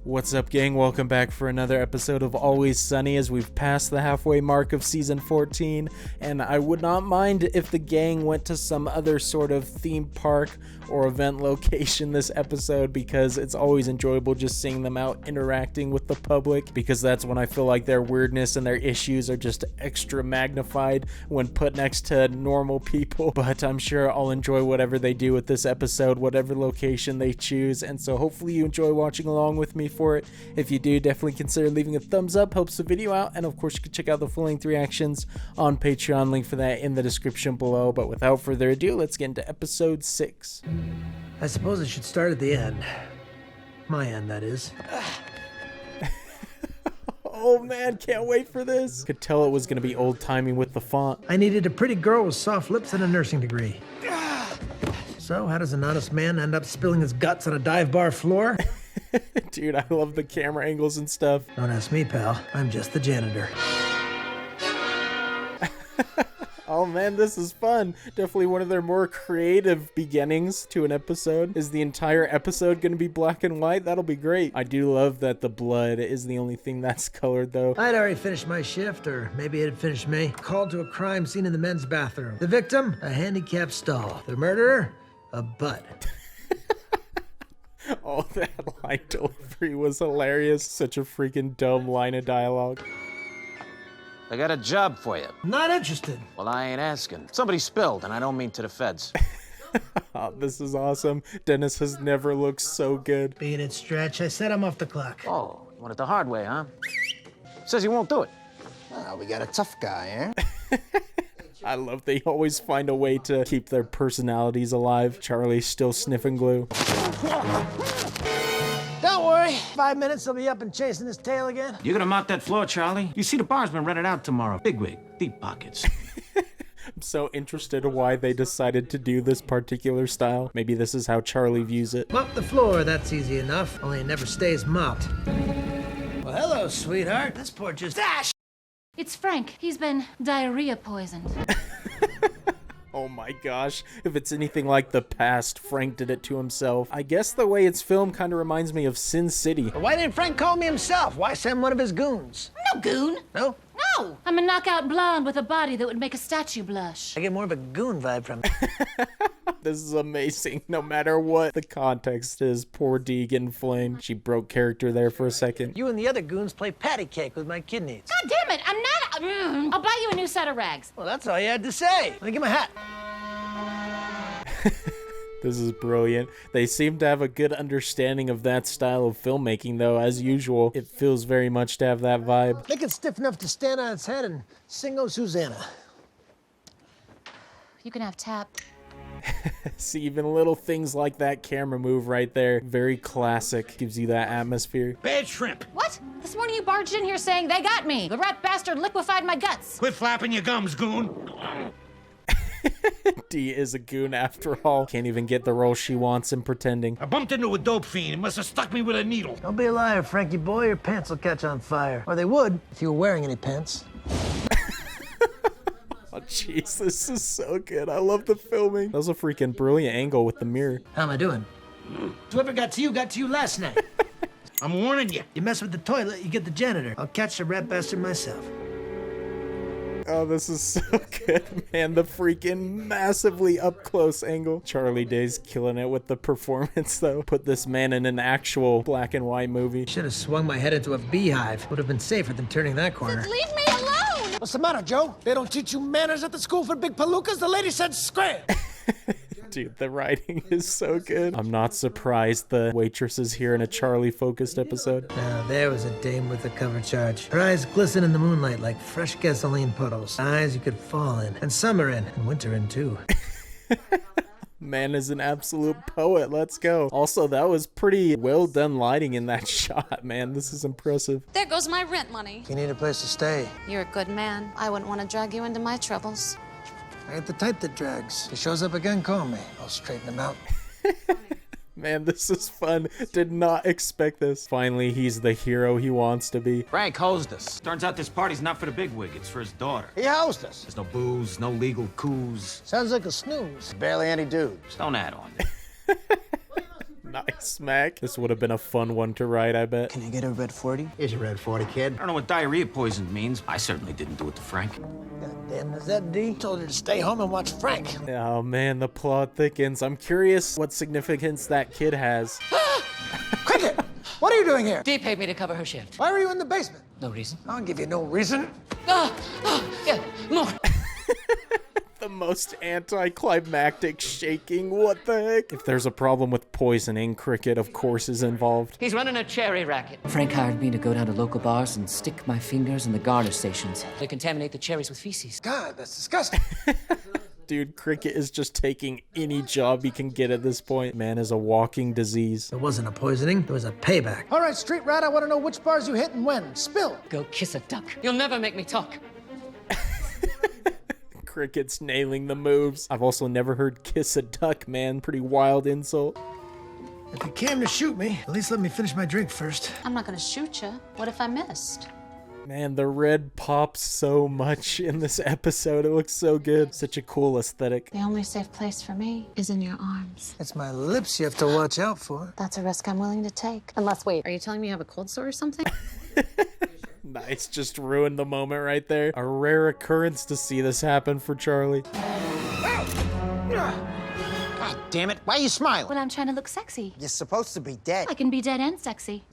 What's up, gang? Welcome back for another episode of Always Sunny as we've passed the halfway mark of season 14, and I would not mind if the gang went to some other sort of theme park or event location this episode, because it's always enjoyable just seeing them out interacting with the public, because that's when I feel like their weirdness and their issues are just extra magnified when put next to normal people. But I'm sure I'll enjoy whatever they do with this episode, whatever location they choose, and so hopefully you enjoy watching along with me for it. If you do, definitely consider leaving a thumbs up, helps the video out, and of course you can check out the full-length reactions on Patreon, link for that in the description below. But without further ado, let's get into episode 6. I suppose it should start at the end. My end, that is. Oh man, can't wait for this. Could tell it was going to be old-timey with the font. I needed a pretty girl with soft lips and a nursing degree. So, how does an honest man end up spilling his guts on a dive bar floor? Dude, I love the camera angles and stuff. Don't ask me, pal. I'm just the janitor. Oh man, this is fun. Definitely one of their more creative beginnings to an episode. Is the entire episode going to be black and white? That'll be great. I do love that the blood is the only thing that's colored though. I'd already finished my shift, or maybe it had finished me. Called to a crime scene in the men's bathroom. The victim, a handicapped stall. The murderer, a butt. Oh, that line delivery was hilarious. Such a freaking dumb line of dialogue. I got a job for you. Not interested. Well, I ain't asking. Somebody spilled, and I don't mean to the feds. Oh, this is awesome. Dennis has never looked so good. Being it stretch, I set him off the clock. Oh, you want it the hard way, huh? Says he won't do it. We got a tough guy, eh? I love they always find a way to keep their personalities alive. Charlie's still sniffing glue. Don't worry. 5 minutes, he'll be up and chasing his tail again. You're gonna mop that floor, Charlie? You see the bar's been rented out tomorrow. Bigwig, deep pockets. I'm so interested in why they decided to do this particular style. Maybe this is how Charlie views it. Mop the floor, that's easy enough. Only it never stays mopped. Well, hello, sweetheart. This poor just... Dash! It's Frank. He's been diarrhea poisoned. Oh my gosh, if it's anything like the past, Frank did it to himself. I guess the way it's filmed kind of reminds me of Sin City. Why didn't Frank call me himself? Why send one of his goons? No goon. No? No. I'm a knockout blonde with a body that would make a statue blush. I get more of a goon vibe from it. This is amazing, no matter what the context is. Poor Dee getting flamed. She broke character there for a second. You and the other goons play patty cake with my kidneys. God damn it, I'm not I'll buy you a new set of rags. Well, that's all you had to say. Let me get my hat. This is brilliant. They seem to have a good understanding of that style of filmmaking, though. As usual, it feels very much to have that vibe. Make it stiff enough to stand on its head and sing "Oh Susanna." You can have tap. See, even little things like that camera move right there. Very classic. Gives you that atmosphere. Bad shrimp. What? This morning you barged in here saying they got me. The rat bastard liquefied my guts. Quit flapping your gums, goon. Dee is a goon after all. Can't even get the role she wants in pretending. I bumped into a dope fiend. He must have stuck me with a needle. Don't be a liar, Frankie boy. Your pants will catch on fire. Or they would if you were wearing any pants. Oh, jeez, this is so good. I love the filming. That was a freaking brilliant angle with the mirror. How am I doing? Whoever got to you last night. I'm warning you. You mess with the toilet, you get the janitor. I'll catch the rat bastard myself. Oh, this is so good, man. The freaking massively up-close angle. Charlie Day's killing it with the performance, though. Put this man in an actual black and white movie. Should have swung my head into a beehive. Would have been safer than turning that corner. Leave me alone! What's the matter, Joe? They don't teach you manners at the school for big palookas? The lady said scram! Dude, the writing is so good. I'm not surprised the waitress is here in a Charlie-focused episode. Now, there was a dame with a cover charge. Her eyes glisten in the moonlight like fresh gasoline puddles. Eyes you could fall in. And summer in. And winter in, too. Man is an absolute poet. Let's go. Also, that was pretty well done lighting in that shot, man. This is impressive. There goes my rent money. You need a place to stay. You're a good man. I wouldn't want to drag you into my troubles. I ain't the type that drags. If he shows up again, call me. I'll straighten him out. Man, this is fun. Did not expect this. Finally, he's the hero he wants to be. Frank hosed us. Turns out this party's not for the bigwig. It's for his daughter. He housed us. There's no booze, no legal coups. Sounds like a snooze. Barely any dudes. Don't add on. Nice, Mac. This would have been a fun one to write, I bet. Can you get a red 40? Here's your red 40, kid. I don't know what diarrhea poison means. I certainly didn't do it to Frank. God damn, is that D? Told her to stay home and watch Frank. Oh man, the plot thickens. I'm curious what significance that kid has. Cricket! What are you doing here? Dee paid me to cover her shift. Why were you in the basement? No reason. I'll give you no reason. Yeah, more. The most anticlimactic shaking. What the heck? If there's a problem with poisoning, Cricket, of course, is involved. He's running a cherry racket. Frank hired me to go down to local bars and stick my fingers in the garnish stations. They contaminate the cherries with feces. God, that's disgusting. Dude, Cricket is just taking any job he can get at this point. Man is a walking disease. It wasn't a poisoning, it was a payback. All right, street rat, I want to know which bars you hit and when. Spill. Go kiss a duck. You'll never make me talk. Cricket's nailing the moves. I've also never heard kiss a duck, man. Pretty wild insult. If you came to shoot me, at least let me finish my drink first. I'm not gonna shoot you. What if I missed? Man, the red pops so much in this episode. It looks so good. Such a cool aesthetic. The only safe place for me is in your arms. It's my lips you have to watch out for. That's a risk I'm willing to take. Unless, wait, are you telling me you have a cold sore or something? Nice, just ruined the moment right there. A rare occurrence to see this happen for Charlie. God damn it. Why are you smiling? When I'm trying to look sexy. You're supposed to be dead. I can be dead and sexy.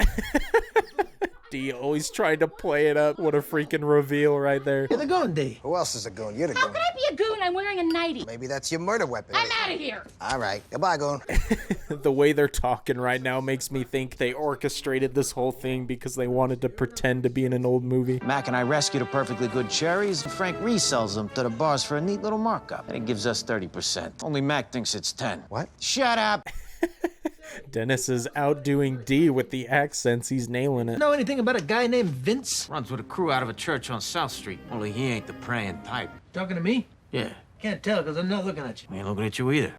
D always trying to play it up. What a freaking reveal right there. You're the goon, D. Who else is a goon? You're the How goon. could I be a goon? I'm wearing a nightie. Maybe that's your murder weapon. I'm out of here. All right. Goodbye, goon. The way they're talking right now makes me think they orchestrated this whole thing because they wanted to pretend to be in an old movie. Mac and I rescued a perfectly good cherries, and Frank resells them to the bars for a neat little markup. And it gives us 30%. Only Mac thinks it's 10. What? Shut up! Dennis is outdoing D with the accents. He's nailing it. Know anything about a guy named Vince? Runs with a crew out of a church on South Street. Only he ain't the praying type. Talking to me? Yeah, Can't tell because I'm not looking at you. I ain't looking at you either.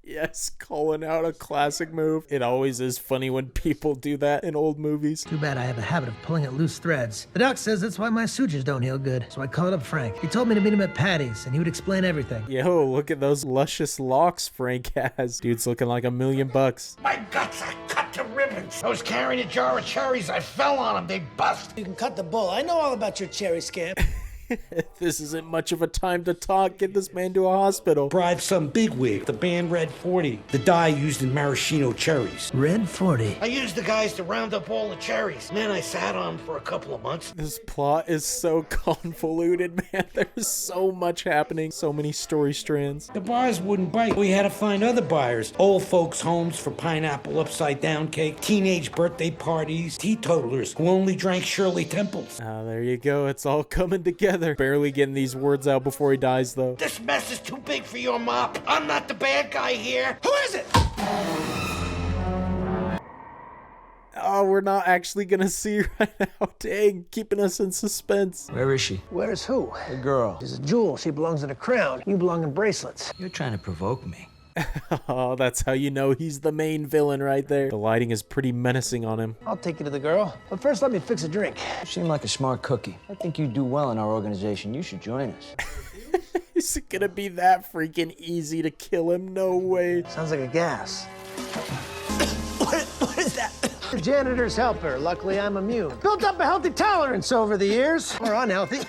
Yes, calling out a classic move. It always is funny when people do that in old movies. Too bad I have a habit of pulling at loose threads. The doc says that's why my sutures don't heal good. So I called up Frank. He told me to meet him at Patty's and he would explain everything. Yo, look at those luscious locks Frank has. Dude's looking like $1,000,000. My guts are cut to ribbons. I was carrying a jar of cherries. I fell on them. They bust. You can cut the bull. I know all about your cherry scam. This isn't much of a time to talk. Get this man to a hospital. Bribed some bigwig. The band Red 40. The dye used in maraschino cherries. Red 40. I used the guys to round up all the cherries. And then I sat on them for a couple of months. This plot is so convoluted, man. There's so much happening. So many story strands. The bars wouldn't bite. We had to find other buyers. Old folks' homes for pineapple upside down cake. Teenage birthday parties. Teetotalers who only drank Shirley Temples. Ah, there you go. It's all coming together. Barely getting these words out before he dies, though. This mess is too big for your mop. I'm not the bad guy here. Who is it? Oh, we're not actually gonna see right now. Dang, keeping us in suspense. Where is she? Where's who? The girl. She's a jewel. She belongs in a crown. You belong in bracelets. You're trying to provoke me. Oh, that's how you know he's the main villain right there. The lighting is pretty menacing on him. I'll take you to the girl. But first, let me fix a drink. You seem like a smart cookie. I think you do well in our organization. You should join us. Is it gonna be that freaking easy to kill him? No way. Sounds like a gas. What is that? The janitor's helper. Luckily, I'm immune. Built up a healthy tolerance over the years. Or unhealthy.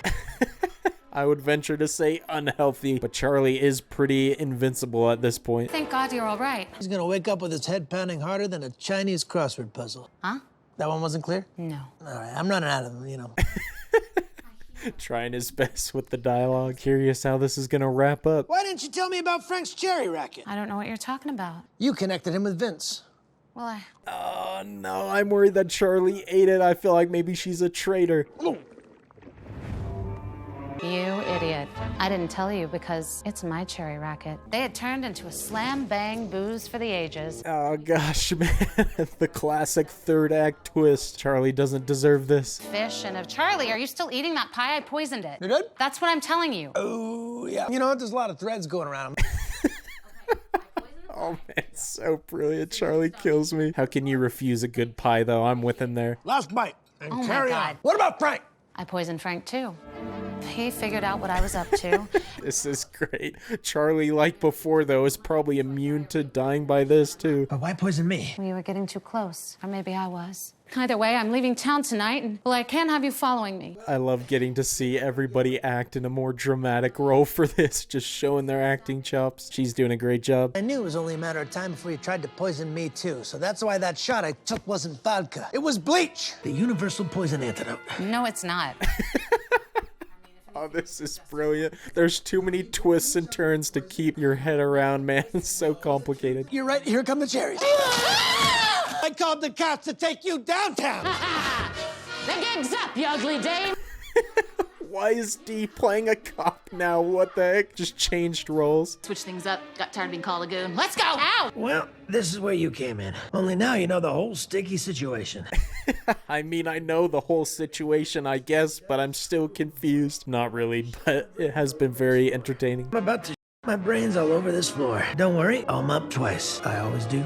I would venture to say unhealthy, but Charlie is pretty invincible at this point. Thank God you're all right. He's gonna wake up with his head pounding harder than a Chinese crossword puzzle. Huh? That one wasn't clear? No. All right, I'm running out of them, you know. Trying his best with the dialogue. Curious how this is gonna wrap up. Why didn't you tell me about Frank's cherry racket? I don't know what you're talking about. You connected him with Vince. Well, Oh no, I'm worried that Charlie ate it. I feel like maybe she's a traitor. you idiot. I didn't tell you because it's my cherry racket. They had turned into a slam-bang booze for the ages. Oh gosh, man. The classic third act twist. Charlie doesn't deserve this. Fish and Charlie, are you still eating that pie? I poisoned it. You good? That's what I'm telling you. Oh, yeah. You know what? There's a lot of threads going around. Oh man, so brilliant. Charlie kills me. How can you refuse a good pie though? I'm with him there. Last bite. And Oh my carry God. on. What about Frank? I poisoned Frank too. he figured out what I was up to. This is great. Charlie, like before, though, is probably immune to dying by this, too. But why poison me? We were getting too close, or maybe I was. Either way, I'm leaving town tonight, and, well, I can't have you following me. I love getting to see everybody act in a more dramatic role for this, just showing their acting chops. She's doing a great job. I knew it was only a matter of time before you tried to poison me, too. So that's why that shot I took wasn't vodka. It was bleach. The universal poison antidote. No, it's not. Oh, this is brilliant. There's too many twists and turns to keep your head around, man. It's so complicated. You're right. Here come the cherries. I called the cops to take you downtown. The gig's up, you ugly dame. Why is Dee playing a cop now? What the heck? Just changed roles. Switch things up. Got tired of being called a goon. Let's go. Ow! Well, this is where you came in. Only now you know the whole sticky situation. I mean, I know the whole situation, I guess, but I'm still confused. Not really, but it has been very entertaining. I'm about to my brains all over this floor. Don't worry, I'll mop twice. I always do.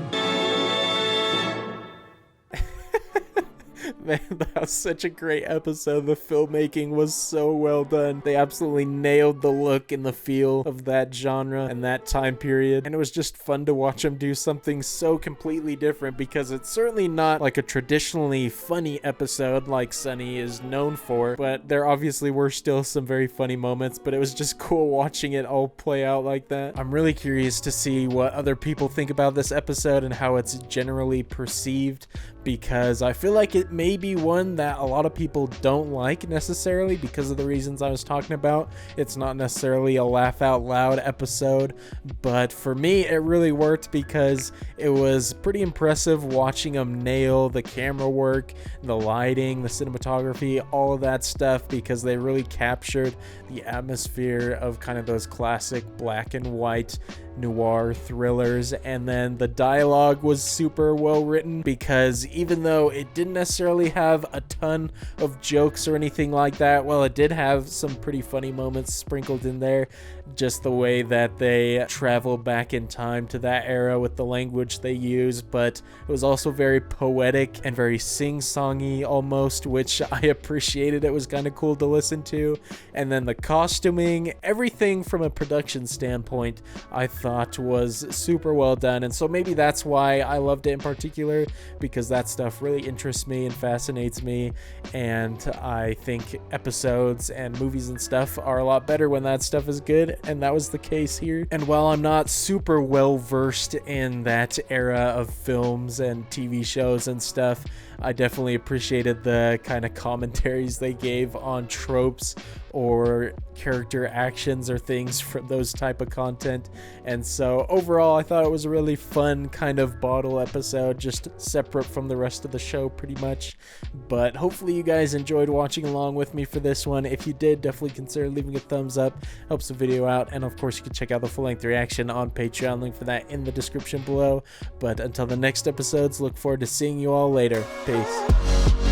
Man, that was such a great episode. The filmmaking was so well done. They absolutely nailed the look and the feel of that genre and that time period. And it was just fun to watch them do something so completely different, because it's certainly not like a traditionally funny episode like Sunny is known for, but there obviously were still some very funny moments, but it was just cool watching it all play out like that. I'm really curious to see what other people think about this episode and how it's generally perceived, because I feel like it may be one that a lot of people don't like necessarily because of the reasons I was talking about. It's not necessarily a laugh out loud episode, but for me it really worked because it was pretty impressive watching them nail the camera work, the lighting, the cinematography, all of that stuff, because they really captured the atmosphere of kind of those classic black and white noir thrillers. And then the dialogue was super well written, because even though it didn't necessarily have a ton of jokes or anything like that, well, it did have some pretty funny moments sprinkled in there. Just the way that they travel back in time to that era with the language they use, but it was also very poetic and very sing-songy almost, which I appreciated. It was kind of cool to listen to. And then the costuming, everything from a production standpoint, I thought was super well done. And so maybe that's why I loved it in particular, because that stuff really interests me and fascinates me. And I think episodes and movies and stuff are a lot better when that stuff is good. And that was the case here. And while I'm not super well versed in that era of films and TV shows and stuff, I definitely appreciated the kind of commentaries they gave on tropes or character actions or things from those type of content. And so overall, I thought it was a really fun kind of bottle episode, just separate from the rest of the show pretty much. But hopefully you guys enjoyed watching along with me for this one. If you did, definitely consider leaving a thumbs up, helps the video out. And of course, you can check out the full-length reaction on Patreon, link for that in the description below. But until the next episodes, look forward to seeing you all later. Peace.